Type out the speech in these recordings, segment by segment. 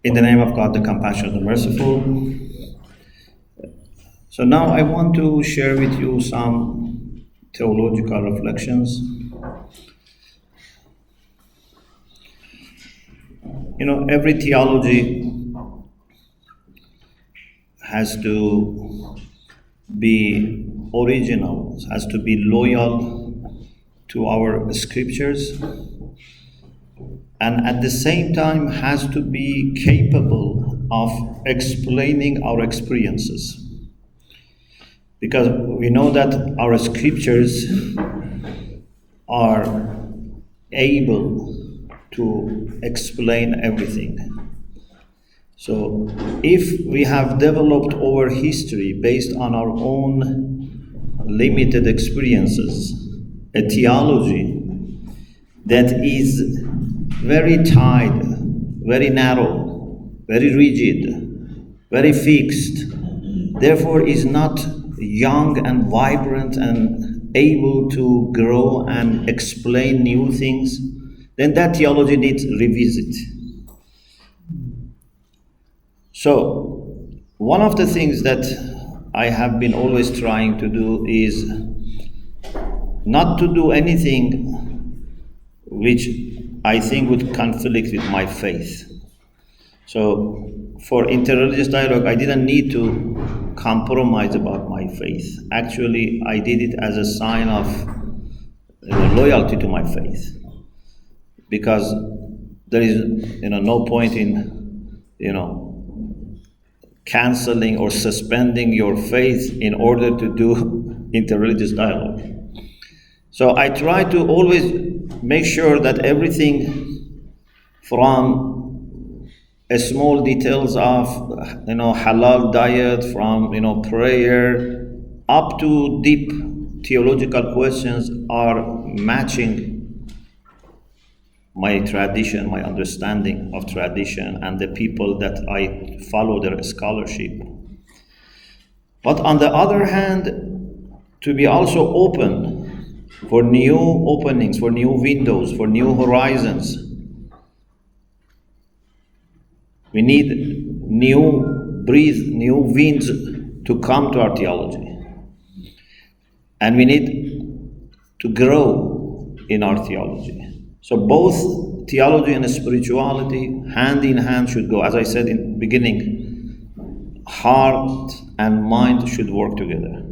In the name of God, the compassionate and merciful. So now I want to share with you some theological reflections. Every theology has to be original, has to be loyal to our scriptures, and at the same time has to be capable of explaining our experiences. Because we know that our scriptures are able to explain everything. So if we have developed over history based on our own limited experiences, a theology that is very tight, very narrow, very rigid, very fixed, therefore is not young and vibrant and able to grow and explain new things, then that theology needs revisit. So, one of the things that I have been always trying to do is not to do anything which I think would conflict with my faith. So, for interreligious dialogue, I didn't need to compromise about my faith. Actually, I did it as a sign of loyalty to my faith, because there is no point in canceling or suspending your faith in order to do interreligious dialogue. So I try to always make sure that everything from small details of halal diet, from prayer, up to deep theological questions are matching my tradition, my understanding of tradition, and the people that I follow their scholarship. But on the other hand, to be also open for new openings, for new windows, for new horizons. We need new winds to come to our theology. And we need to grow in our theology. So both theology and spirituality, hand in hand, should go. As I said in the beginning, heart and mind should work together.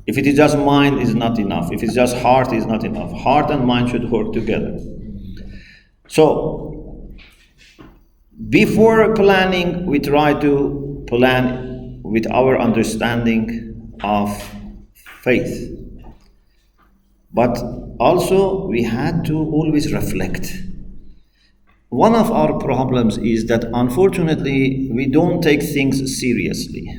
If it is just mind, is not enough. If it's just heart, is not enough. Heart and mind should work together. So, before planning, we try to plan with our understanding of faith. But also, we had to always reflect. One of our problems is that, unfortunately, we don't take things seriously.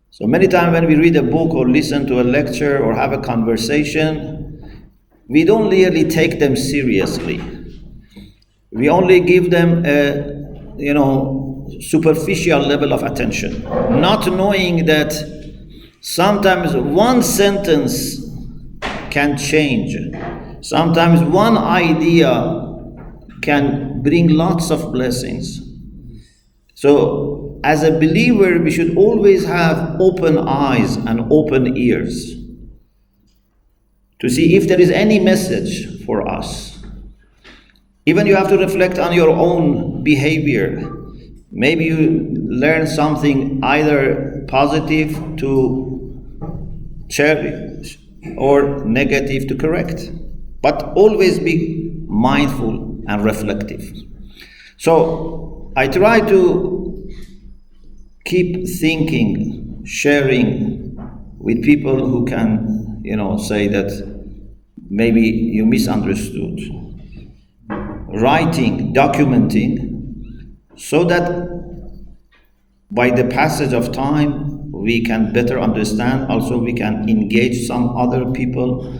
So many times when we read a book or listen to a lecture or have a conversation, we don't really take them seriously. We only give them a, superficial level of attention, not knowing that sometimes one sentence can change. Sometimes one idea can bring lots of blessings. So, as a believer, we should always have open eyes and open ears to see if there is any message for us. Even you have to reflect on your own behavior. Maybe you learn something either positive to cherish or negative to correct. But always be mindful and reflective. So I try to keep thinking, sharing with people who can, say that maybe you misunderstood. Writing, documenting, so that by the passage of time we can better understand. Also, we can engage some other people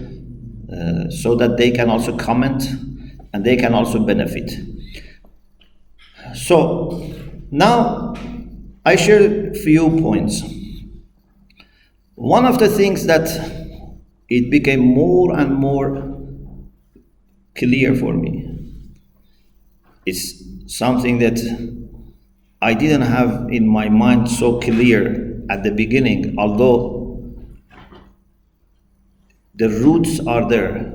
so that they can also comment and they can also benefit. So now I share a few points. One of the things that it became more and more clear for me is something that I didn't have in my mind so clear at the beginning, although the roots are there.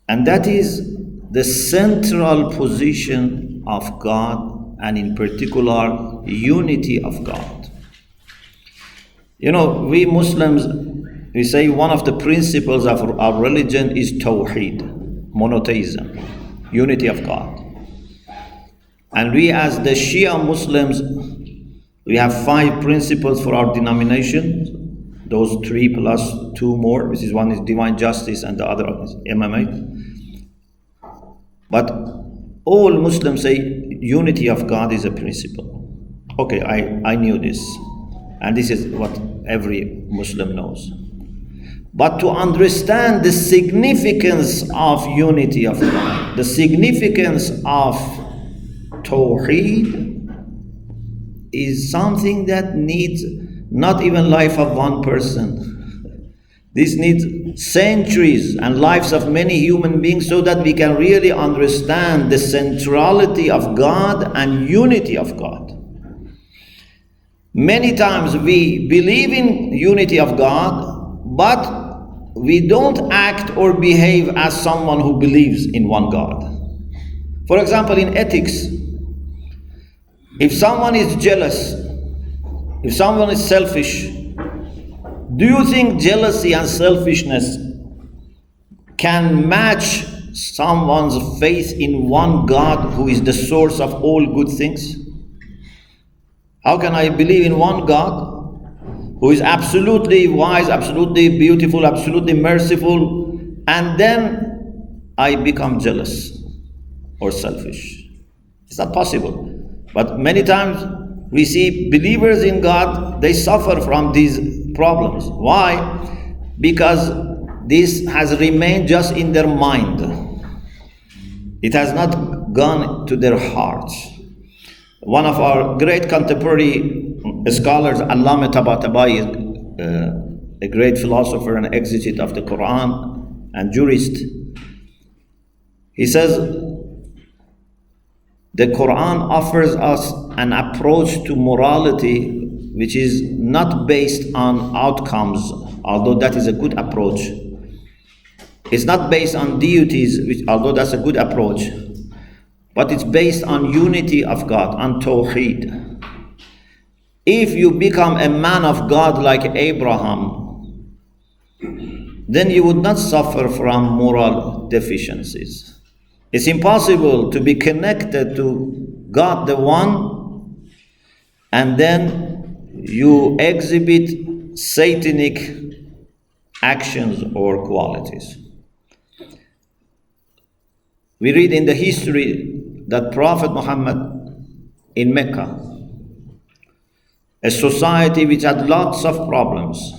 And that is the central position of God, and in particular, unity of God. You know, we Muslims, we say one of the principles of our religion is Tawheed, monotheism, unity of God. And we as the Shia Muslims, we have 5 principles for our denomination, those 3 plus 2 more, which is one is divine justice and the other is MMA. But all Muslims say unity of God is a principle. Okay, I knew this. And this is what every Muslim knows. But to understand the significance of unity of God, the significance of Tawheed is something that needs not even life of one person. This needs centuries and lives of many human beings so that we can really understand the centrality of God and unity of God. Many times we believe in unity of God, but we don't act or behave as someone who believes in one God. For example, in ethics, if someone is jealous, if someone is selfish, do you think jealousy and selfishness can match someone's faith in one God who is the source of all good things? How can I believe in one God who is absolutely wise, absolutely beautiful, absolutely merciful, and then I become jealous or selfish? It's not possible. But many times we see believers in God, they suffer from these problems. Why? Because this has remained just in their mind. It has not gone to their hearts. One of our great contemporary scholars, Allama Tabatabai, a great philosopher and exegete of the Quran and jurist, he says, the Quran offers us an approach to morality which is not based on outcomes, although that is a good approach. It's not based on deities, although that's a good approach, but it's based on unity of God, on Tawheed. If you become a man of God like Abraham, then you would not suffer from moral deficiencies. It's impossible to be connected to God the One and then you exhibit satanic actions or qualities. We read in the history that Prophet Muhammad in Mecca, a society which had lots of problems.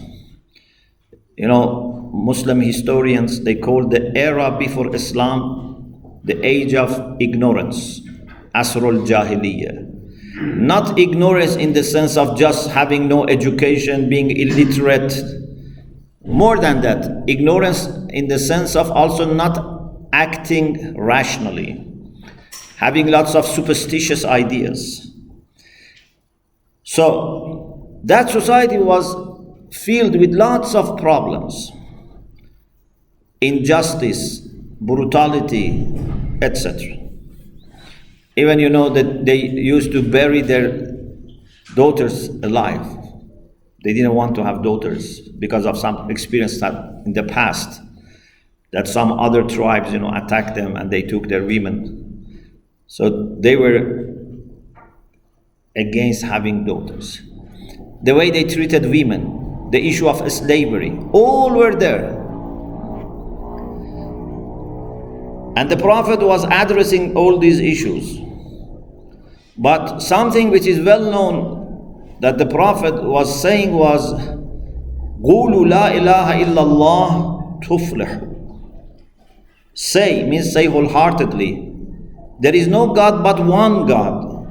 You know, Muslim historians, they call the era before Islam the age of ignorance, Asrul Jahiliyyah. Not ignorance in the sense of just having no education, being illiterate. More than that, ignorance in the sense of also not acting rationally, having lots of superstitious ideas. So that society was filled with lots of problems, injustice, brutality, etc. Even you know that they used to bury their daughters alive. They didn't want to have daughters because of some experience that in the past that some other tribes, attacked them and they took their women. So they were against having daughters. The way they treated women, the issue of slavery, all were there. And the Prophet was addressing all these issues. But something which is well known that the Prophet was saying was, قُولُوا لَا إِلَهَ إِلَّا اللَّهُ تُفْلِحُ. Say means say wholeheartedly, there is no God but one God,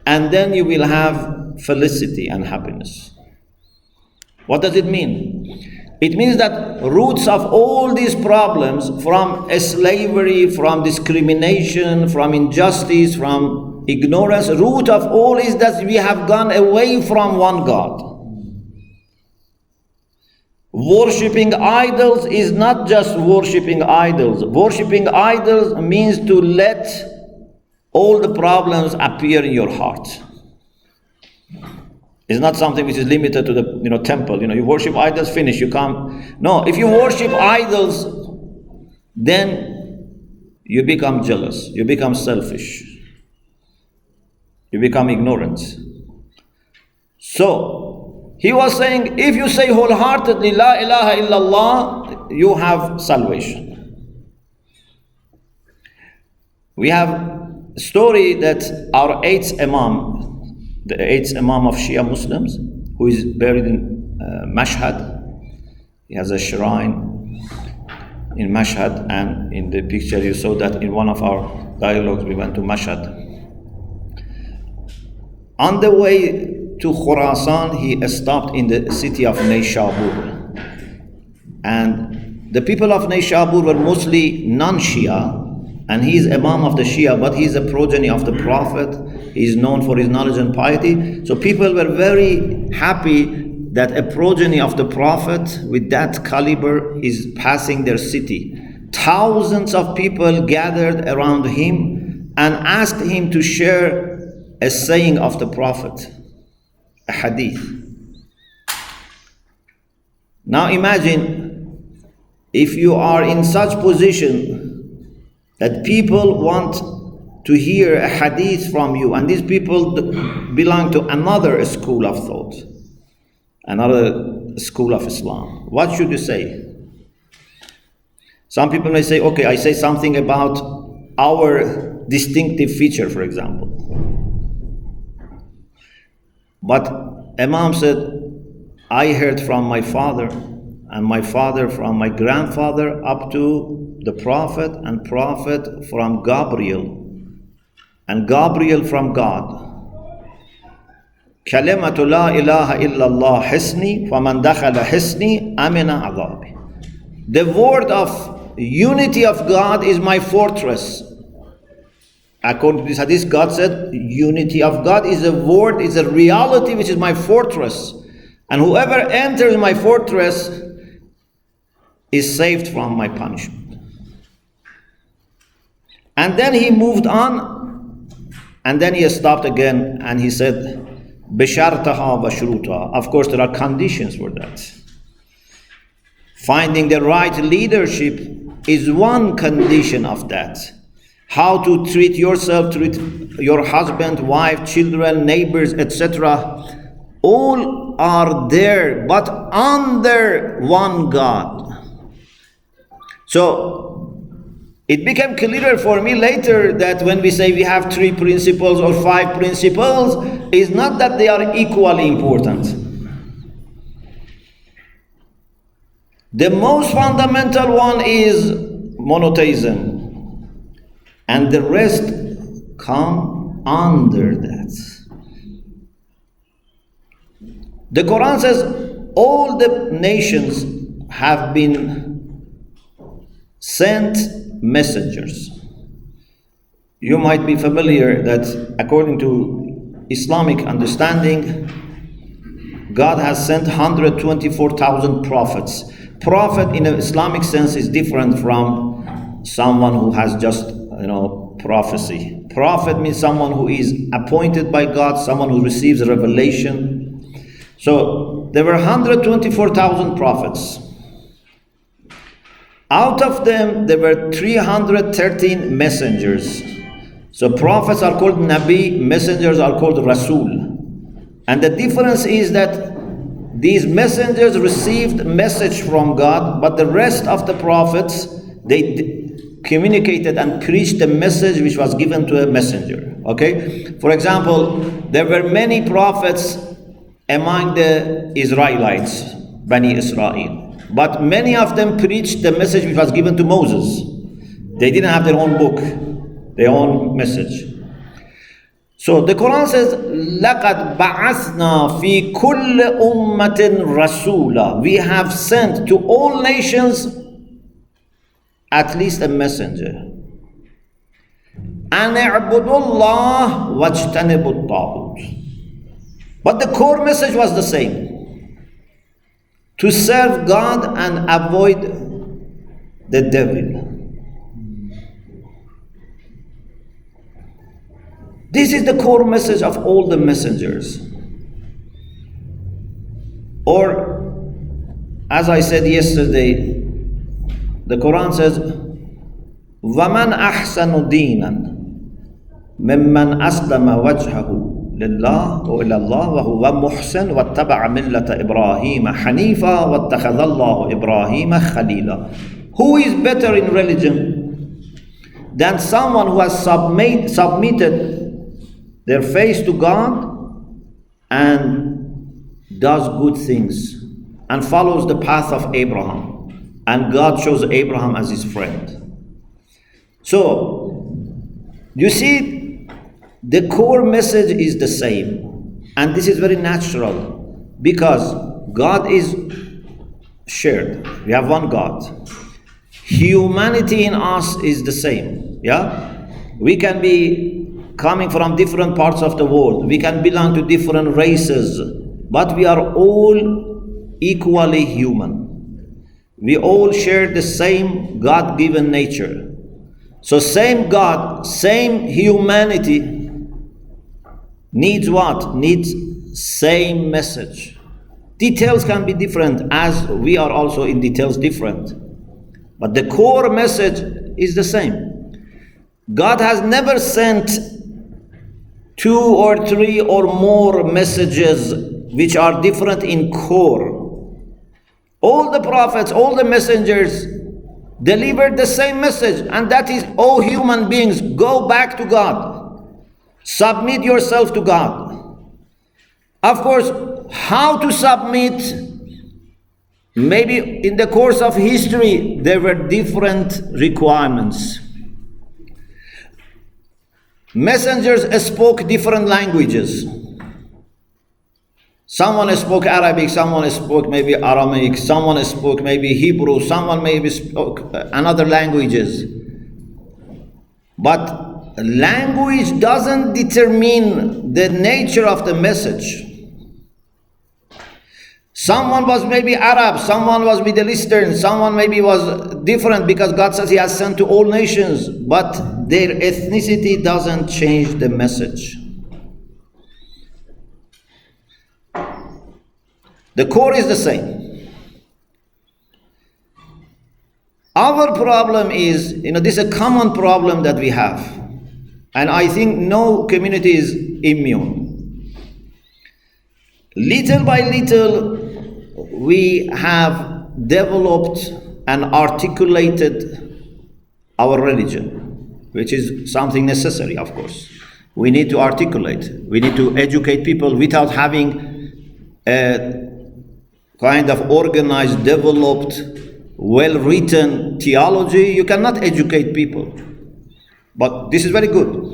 and then you will have felicity and happiness. What does it mean? It means that roots of all these problems, from slavery, from discrimination, from injustice, from ignorance. Root of all is that we have gone away from one God. Worshipping idols is not just worshipping idols. Worshipping idols means to let all the problems appear in your heart. It's not something which is limited to the temple. You worship idols, finish, you come. No, if you worship idols, then you become jealous, you become selfish, you become ignorant. So, he was saying, if you say wholeheartedly, La ilaha illallah, you have salvation. We have a story that our eighth Imam, the eighth Imam of Shia Muslims, who is buried in Mashhad. He has a shrine in Mashhad, and in the picture you saw that in one of our dialogues we went to Mashhad. On the way to Khurasan, he stopped in the city of Nayshabur. And the people of Nayshabur were mostly non-Shia, and he is Imam of the Shia, but he is a progeny of the Prophet. He is known for his knowledge and piety. So people were very happy that a progeny of the Prophet with that caliber is passing their city. Thousands of people gathered around him and asked him to share a saying of the Prophet, a hadith. Now imagine if you are in such position that people want to hear a hadith from you, and these people belong to another school of thought, another school of Islam. What should you say? Some people may say, okay, I say something about our distinctive feature, for example. But Imam said, I heard from my father, and my father from my grandfather up to the Prophet, and Prophet from Gabriel, and Gabriel from God. Kalimatu la ilaha illallah hisni, faman dakhala hisni amina adhabi. The word of unity of God is my fortress. According to this hadith, God said, unity of God is a word, is a reality which is my fortress. And whoever enters my fortress is saved from my punishment. And then he moved on, and then he stopped again, and he said, Bishartaha wa shruta. Of course, there are conditions for that. Finding the right leadership is one condition of that. How to treat yourself, treat your husband, wife, children, neighbors, etc. All are there, but under one God. So, it became clearer for me later that when we say we have 3 principles or 5 principles, it's not that they are equally important. The most fundamental one is monotheism, and the rest come under that. The Quran says all the nations have been sent messengers. You might be familiar that according to Islamic understanding, God has sent 124,000 prophets. Prophet in an Islamic sense is different from someone who has just prophecy. Prophet means someone who is appointed by God, someone who receives revelation. So there were 124,000 prophets. Out of them, there were 313 messengers. So prophets are called Nabi, messengers are called Rasul. And the difference is that these messengers received message from God, but the rest of the prophets, they communicated and preached the message which was given to a messenger. Okay? For example, there were many prophets among the Israelites, Bani Israel. But many of them preached the message which was given to Moses. They didn't have their own book, their own message. So the Quran says, لَقَدْ بَعَثْنَا فِي كُلِّ أُمَّةٍ رَسُولًا. We have sent to all nations at least a messenger. أَنِ اعْبُدُوا اللَّهَ وَاجْتَنِبُوا الطَّاغُوتَ. But the core message was the same: to serve God and avoid the devil. This is the core message of all the messengers. Or, as I said yesterday, the Quran says, وَمَنْ أَحْسَنُ دِينًا مِمَّنْ أَسْلَمَ وَجْهَهُ لِلَّهِ وَإِلَى اللَّهِ وَهُوَ مُحْسِنٌ وَاتَّبَعَ مِلَّةَ إِبْرَاهِيمَ حَنِيفًا وَاتَّخَذَ اللَّهُ إِبْرَاهِيمَ خَلِيلًا. Who is better in religion than someone who has submitted their face to God and does good things and follows the path of Abraham, and God chose Abraham as his friend? So, you see, the core message is the same, and this is very natural because God is shared. We have one God. Humanity in us is the same. Yeah, we can be coming from different parts of the world. We can belong to different races, but we are all equally human. We all share the same God-given nature. So same God, same humanity needs what? Needs same message. Details can be different, as we are also in details different. But the core message is the same. God has never sent 2 or 3 or more messages which are different in core. All the prophets, all the messengers delivered the same message, and that is, oh human beings, go back to God. Submit yourself to God. Of course, how to submit? Maybe in the course of history there were different requirements. Messengers spoke different languages. Someone spoke Arabic, someone spoke maybe Aramaic, someone spoke maybe Hebrew, someone maybe spoke another languages. But language doesn't determine the nature of the message. Someone was maybe Arab, someone was Middle Eastern, someone maybe was different because God says He has sent to all nations, but their ethnicity doesn't change the message. The core is the same. Our problem is, this is a common problem that we have, and I think no community is immune. Little by little, we have developed and articulated our religion, which is something necessary, of course. We need to articulate. We need to educate people without having a kind of organized, developed, well-written theology. You cannot educate people. But this is very good.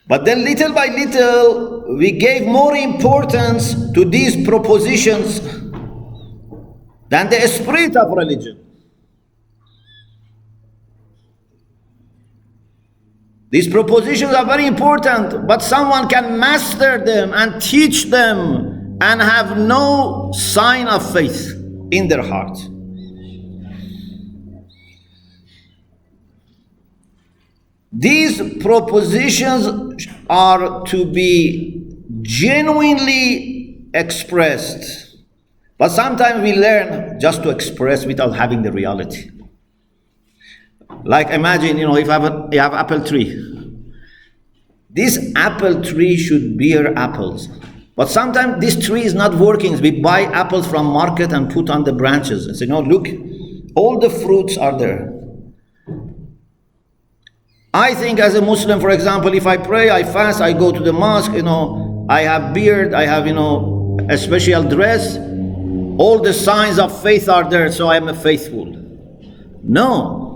But then little by little, we gave more importance to these propositions than the spirit of religion. These propositions are very important, but someone can master them and teach them and have no sign of faith in their heart. These propositions are to be genuinely expressed, but sometimes we learn just to express without having the reality. Like imagine, if you have apple tree. This apple tree should bear apples. But sometimes this tree is not working. We buy apples from market and put on the branches and say, no, look, all the fruits are there. I think as a Muslim, for example, if I pray, I fast, I go to the mosque, I have beard, I have, a special dress, all the signs of faith are there, so I am a faithful. No.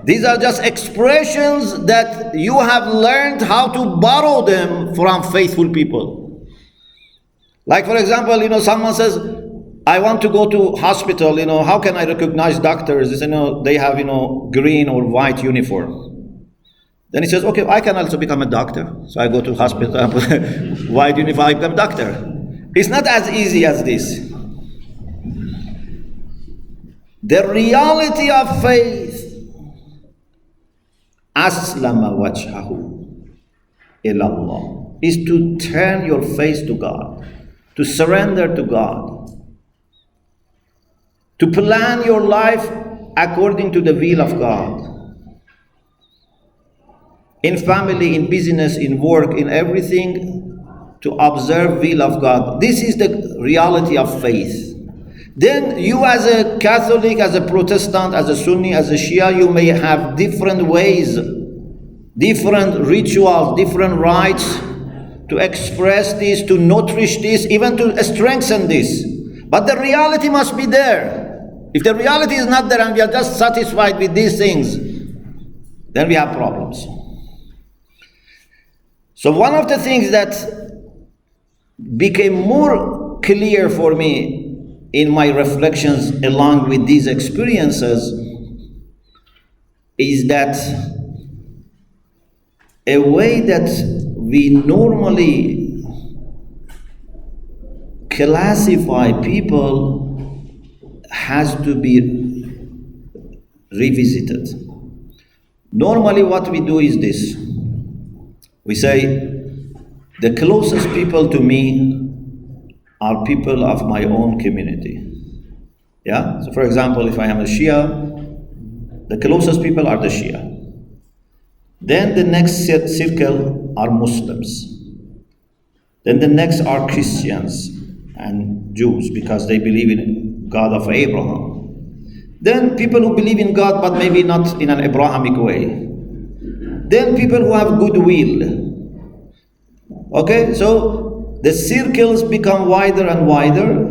These are just expressions that you have learned how to borrow them from faithful people. Like for example, someone says, I want to go to hospital, how can I recognize doctors? They say, they have, green or white uniform. Then he says, okay, I can also become a doctor. So I go to hospital. Why do you need to become a doctor? It's not as easy as this. The reality of faith, aslama wajhahu ilallah, is to turn your face to God, to surrender to God, to plan your life according to the will of God. In family, in business, in work, in everything, to observe will of God. This is the reality of faith. Then you as a Catholic, as a Protestant, as a Sunni, as a Shia, you may have different ways, different rituals, different rites to express this, to nourish this, even to strengthen this. But the reality must be there. If the reality is not there and we are just satisfied with these things, then we have problems. So one of the things that became more clear for me in my reflections along with these experiences is that a way that we normally classify people has to be revisited. Normally what we do is this. We say, the closest people to me are people of my own community. Yeah? So for example, if I am a Shia, the closest people are the Shia. Then the next circle are Muslims. Then the next are Christians and Jews because they believe in God of Abraham. Then people who believe in God but maybe not in an Abrahamic way. Then people who have goodwill. Okay, so the circles become wider and wider,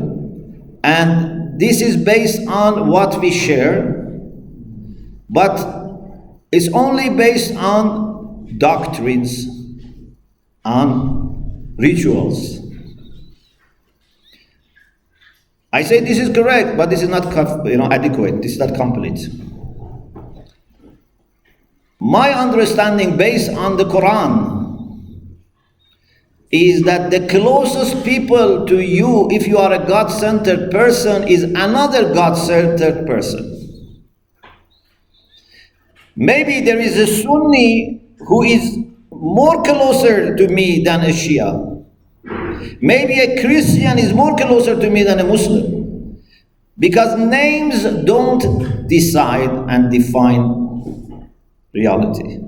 and this is based on what we share, but it's only based on doctrines, on rituals. I say this is correct, but this is not adequate, this is not complete. My understanding based on the Quran is that the closest people to you, if you are a God-centered person, is another God-centered person. Maybe there is a Sunni who is more closer to me than a Shia. Maybe a Christian is more closer to me than a Muslim. Because names don't decide and define reality.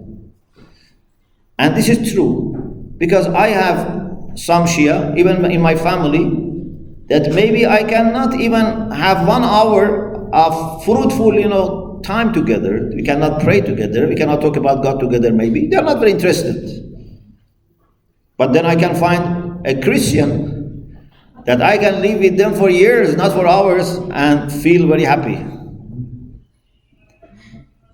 And this is true. Because I have some Shia, even in my family, that maybe I cannot even have 1 hour of fruitful, time together. We cannot pray together. We cannot talk about God together maybe. They are not very interested. But then I can find a Christian that I can live with them for years, not for hours, and feel very happy.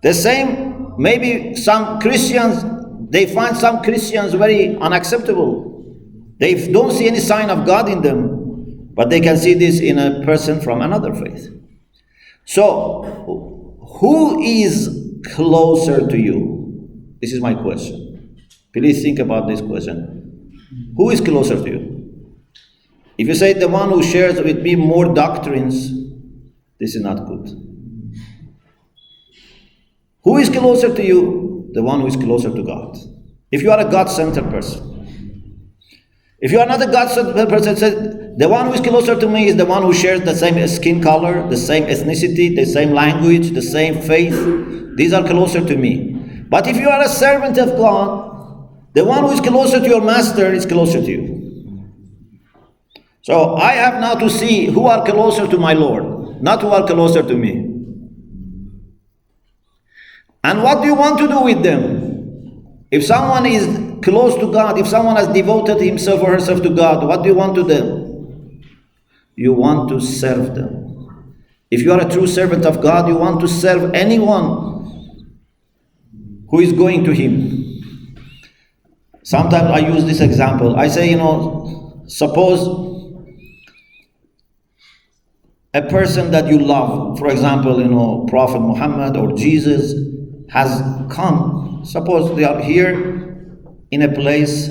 The same, maybe some Christians, they find some Christians very unacceptable. They don't see any sign of God in them, but they can see this in a person from another faith. So, who is closer to you? This is my question. Please think about this question. Who is closer to you? If you say the one who shares with me more doctrines, this is not good. Who is closer to you? The one who is closer to God. If you are a God-centered person. If you are not a God-centered person, the one who is closer to me is the one who shares the same skin color, the same ethnicity, the same language, the same faith. These are closer to me. But if you are a servant of God, the one who is closer to your master is closer to you. So I have now to see who are closer to my Lord, not who are closer to me. And what do you want to do with them? If someone is close to God, if someone has devoted himself or herself to God, what do you want to them? You want to serve them. If you are a true servant of God, you want to serve anyone who is going to Him. Sometimes I use this example. I say, suppose a person that you love, for example, Prophet Muhammad or Jesus, has come Suppose they are here in a place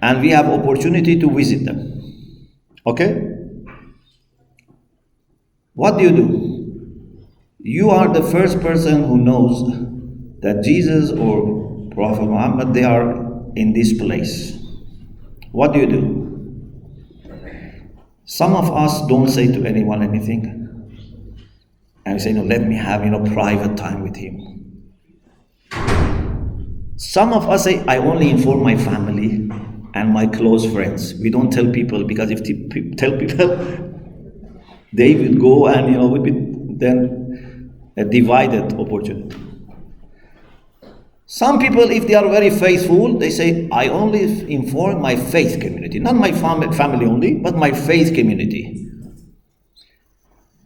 and we have opportunity to visit them. Okay? What do? You are the first person who knows that Jesus or Prophet Muhammad, they are in this place. What do? Some of us don't say to anyone anything. And we say, no, let me have, private time with him. Some of us say, I only inform my family and my close friends. We don't tell people, because if we tell people, they will go and, would be then a divided opportunity. Some people, if they are very faithful, they say, I only inform my faith community. Not my family only, but my faith community.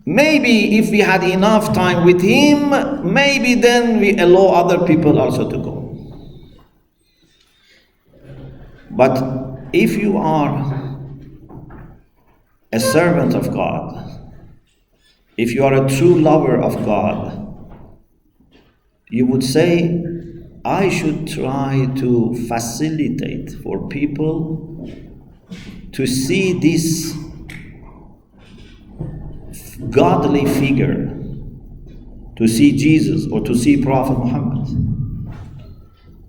Maybe if we had enough time with him, maybe then we allow other people also to go. But if you are a servant of God, if you are a true lover of God, you would say, I should try to facilitate for people to see this godly figure, to see Jesus or to see Prophet Muhammad.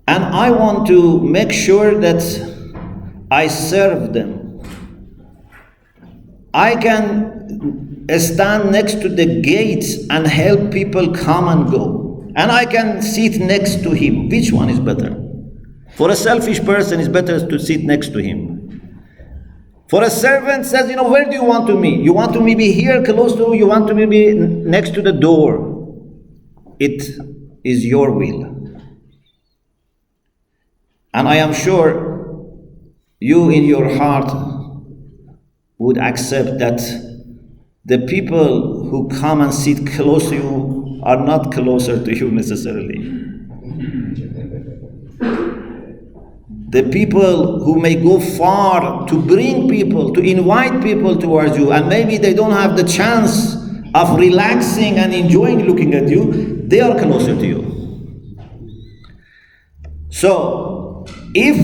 And I want to make sure that I serve them. I can stand next to the gates and help people come and go. And I can sit next to him. Which one is better? For a selfish person, it's better to sit next to him. For a servant says, where do you want to meet? You want to maybe here close to, you want to maybe next to the door. It is your will. And I am sure you in your heart would accept that the people who come and sit close to you are not closer to you necessarily. The people who may go far to bring people, to invite people towards you, and maybe they don't have the chance of relaxing and enjoying looking at you, they are closer to you. So, if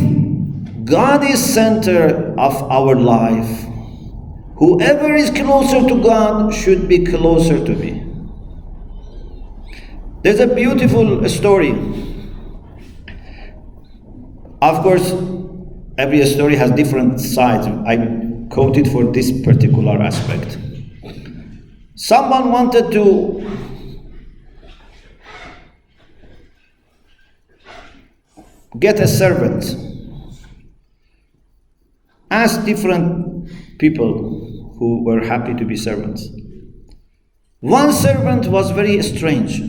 God is center of our life, whoever is closer to God should be closer to me. There's a beautiful story. Of course, every story has different sides. I quote it for this particular aspect. Someone wanted to get a servant. Asked different people who were happy to be servants. One servant was very strange.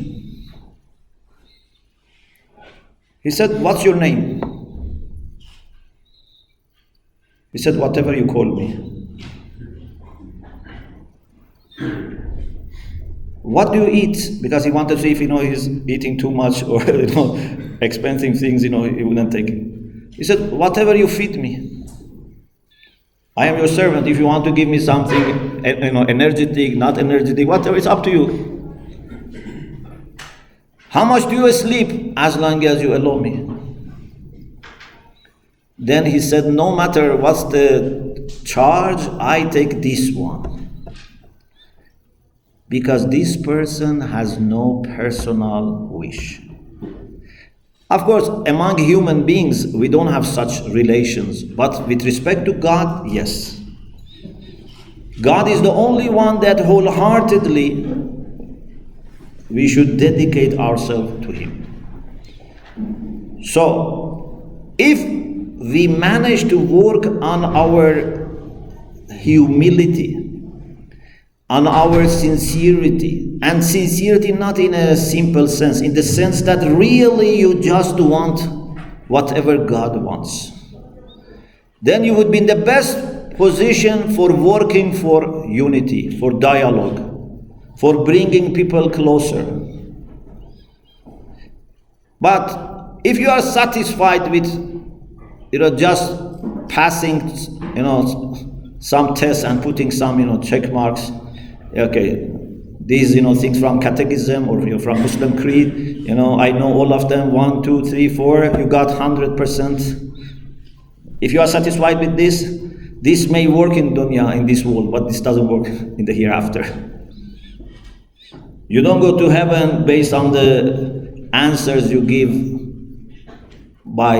He said, what's your name? He said, whatever you call me. What do you eat? Because he wanted to see if he's eating too much or expensive things, he wouldn't take it. He said, whatever you feed me. I am your servant. If you want to give me something, energetic, not energetic, whatever, it's up to you. How much do you sleep? As long as you allow me. Then he said, no matter what's the charge, I take this one. Because this person has no personal wish. Of course, among human beings, we don't have such relations. But with respect to God, yes. God is the only one that wholeheartedly we should dedicate ourselves to him. So, if we manage to work on our humility, on our sincerity, and sincerity not in a simple sense, in the sense that really you just want whatever God wants, then you would be in the best position for working for unity, for dialogue, for bringing people closer. But if you are satisfied with, just passing, some tests and putting some, check marks, okay, these things from catechism or from Muslim creed. I know all of them, 1, 2, 3, 4. You got 100%. If you are satisfied with this may work in dunya, in this world, but this doesn't work in the hereafter. You don't go to heaven based on the answers you give by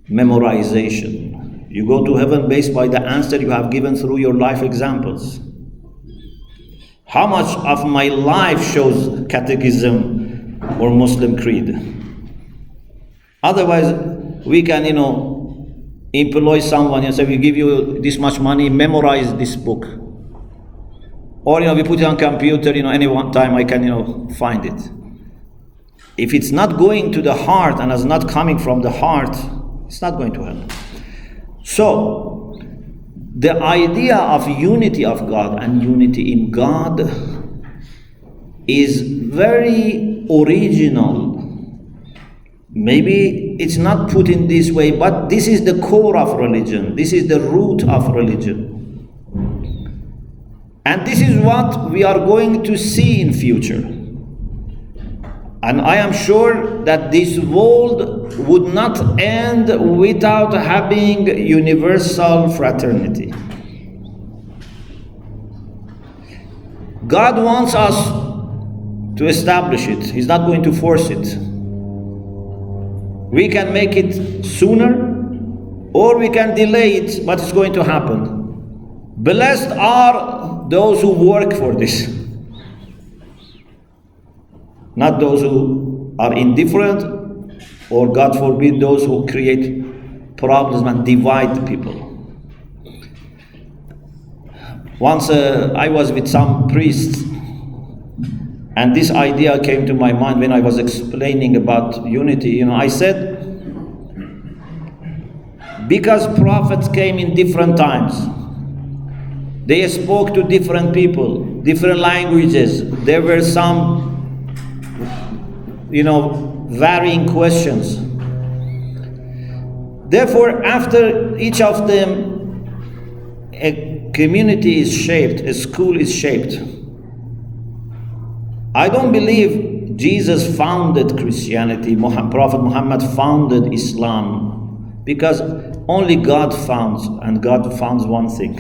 memorization. You go to heaven based by the answer you have given through your life examples. How much of my life shows catechism or Muslim creed? Otherwise, we can, employ someone and say, we give you this much money, memorize this book. Or, we put it on computer, any one time I can, find it. If it's not going to the heart and is not coming from the heart, it's not going to happen. So, the idea of unity of God and unity in God is very original. Maybe it's not put in this way, but this is the core of religion. This is the root of religion. And this is what we are going to see in future. And I am sure that this world would not end without having universal fraternity. God wants us to establish it. He's not going to force it. We can make it sooner, or we can delay it, but it's going to happen. Blessed are those who work for this, not those who are indifferent, or God forbid, those who create problems and divide the people. Once I was with some priests, and this idea came to my mind when I was explaining about unity. I said, because prophets came in different times, they spoke to different people, different languages. There were some, varying questions. Therefore, after each of them, a community is shaped, a school is shaped. I don't believe Jesus founded Christianity, Prophet Muhammad founded Islam, because only God founds, and God founds one thing.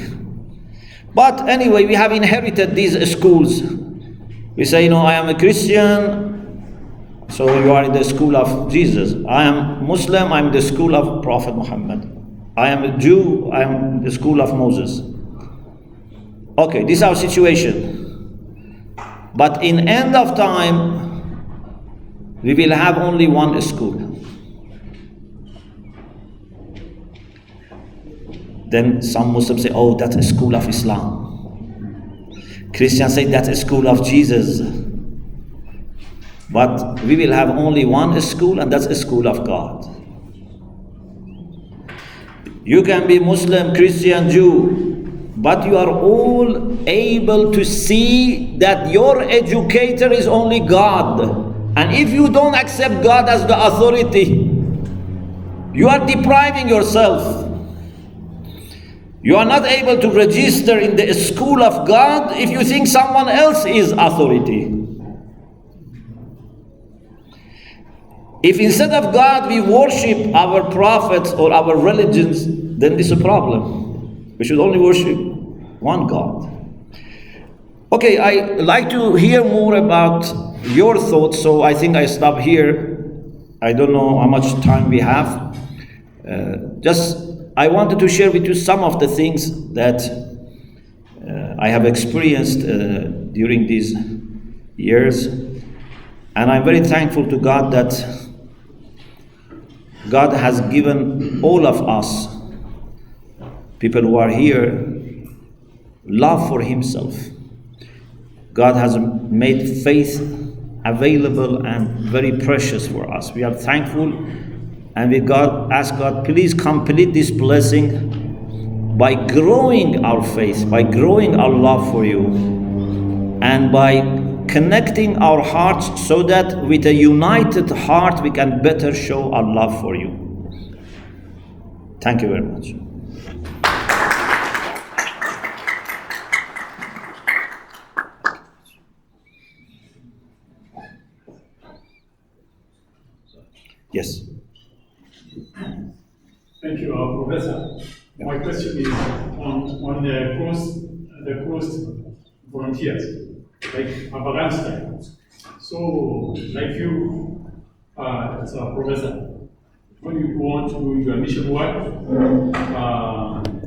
But anyway, we have inherited these schools. We say, I am a Christian, so you are in the school of Jesus. I am Muslim, I am in the school of Prophet Muhammad. I am a Jew, I am in the school of Moses. Okay, this is our situation. But in end of time, we will have only one school. Then some Muslims say, oh, that's a school of Islam. Christians say that's a school of Jesus. But we will have only one school, and that's a school of God. You can be Muslim, Christian, Jew, but you are all able to see that your educator is only God. And if you don't accept God as the authority, you are depriving yourself. You are not able to register in the school of God if you think someone else is authority. If instead of God we worship our prophets or our religions, then this is a problem. We should only worship one God. Okay, I like to hear more about your thoughts, so I think I stop here. I don't know how much time we have. I wanted to share with you some of the things that I have experienced during these years. And I'm very thankful to God that God has given all of us, people who are here, love for Himself. God has made faith available and very precious for us. We are thankful, and we ask God, please complete this blessing by growing our faith, by growing our love for you, and by connecting our hearts so that with a united heart we can better show our love for you. Thank you very much. Yes. Thank you, Professor. My question is on the coast volunteers, like Afghanistan. So, like you, as a professor, when you go on to your mission work,